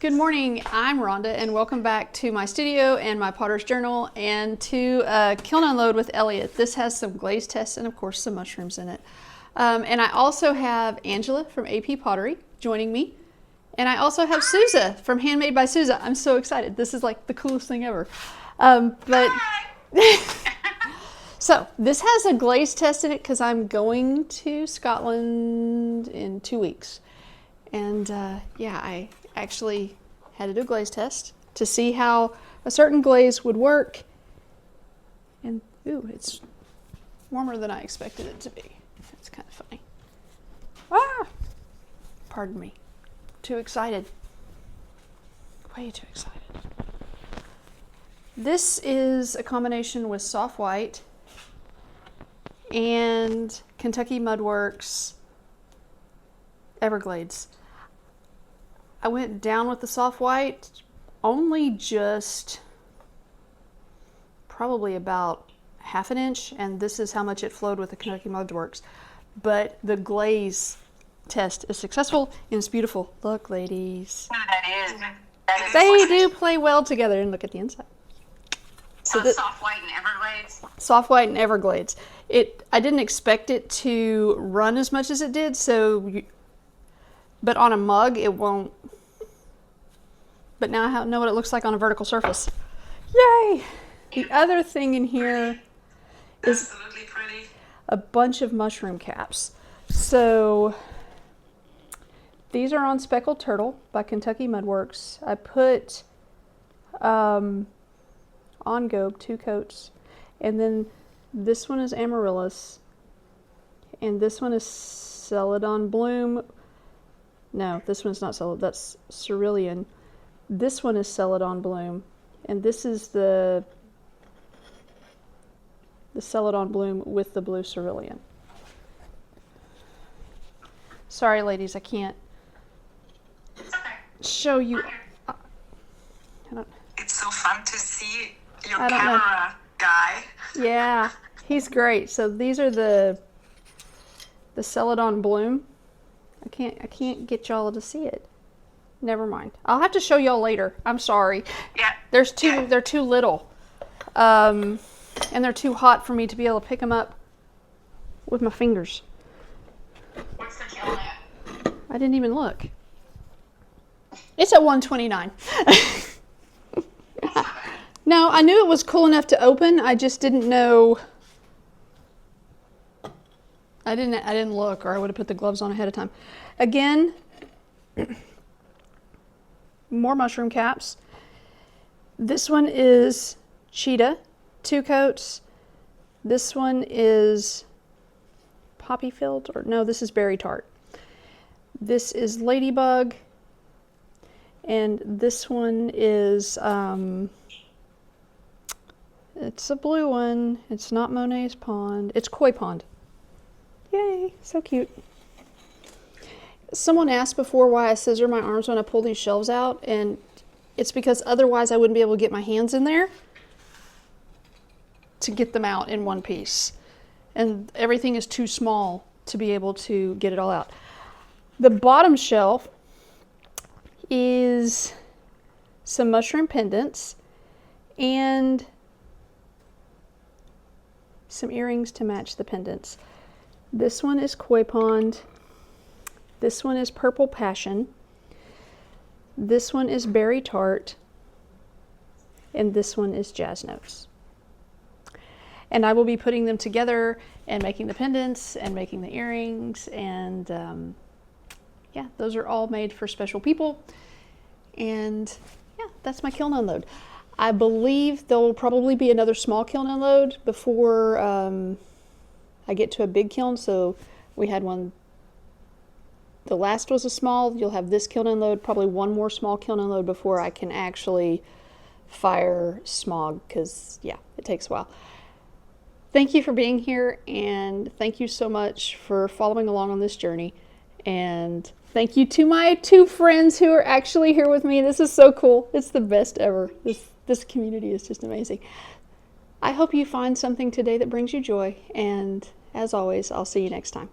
Good morning, I'm Ronda and welcome back to my studio and my Potter's Journal and to Kiln Unload with Elliot. This has some glaze tests and of course some mushrooms in it. And I also have Angela from AP Pottery joining me. And I also have Suza from Handmade by Suza. I'm so excited. This is like the coolest thing ever. So this has a glaze test in it because I'm going to Scotland in 2 weeks. And yeah, I actually had to do a glaze test to see how a certain glaze would work. And ooh, it's warmer than I expected it to be. It's kind of funny. Ah! Pardon me. Too excited. Way too excited. This is a combination with soft white and Kentucky Mudworks Everglades. I went down with the soft white only just probably about ½ inch, and this is how much it flowed with the Kentucky Mudworks. But the glaze test is successful and it's beautiful. Look, ladies. They do play well together, and look at the inside. So soft white and Everglades? Soft white and Everglades. I didn't expect it to run as much as it did, but on a mug it won't. But now I know what it looks like on a vertical surface. Yay! The other thing in here is absolutely pretty. A bunch of mushroom caps. So these are on Speckled Turtle by Kentucky Mudworks. I put on Gobe 2 coats, and then this one is Amaryllis, and this one is Celadon Bloom. No, this one's not Celadon, that's Cerulean. This one is Celadon Bloom, and this is the Celadon Bloom with the blue Cerulean. Sorry, ladies, I can't show you. It's so fun to see your camera guy. Yeah, he's great. So these are the Celadon Bloom. I can't get y'all to see it. Never mind. I'll have to show y'all later. I'm sorry. Yeah. They're too little. And they're too hot for me to be able to pick them up with my fingers. What's the kiln at? I didn't even look. It's at 129. No, I knew it was cool enough to open. I just didn't know. I didn't look, or I would have put the gloves on ahead of time. Again, more mushroom caps. This one is Cheetah, 2 coats. This one is Poppy Filled, or no, this is Berry Tart. This is Ladybug, and this one is it's a blue one. It's not Monet's Pond. It's Koi Pond. Yay, so cute. Someone asked before why I scissor my arms when I pull these shelves out, and it's because otherwise I wouldn't be able to get my hands in there to get them out in one piece. And everything is too small to be able to get it all out. The bottom shelf is some mushroom pendants and some earrings to match the pendants. This one is Koi Pond. This one is Purple Passion. This one is Berry Tart. And this one is Jazz Notes. And I will be putting them together and making the pendants and making the earrings. And yeah, those are all made for special people. And yeah, that's my kiln unload. I believe there will probably be another small kiln unload before I get to a big kiln. So we had one. The last was a small. You'll have this kiln unload, probably one more small kiln unload before I can actually fire smog, because yeah, it takes a while. Thank you for being here, and thank you so much for following along on this journey. And thank you to my 2 friends who are actually here with me. This is so cool. It's the best ever. This community is just amazing. I hope you find something today that brings you joy, and as always, I'll see you next time.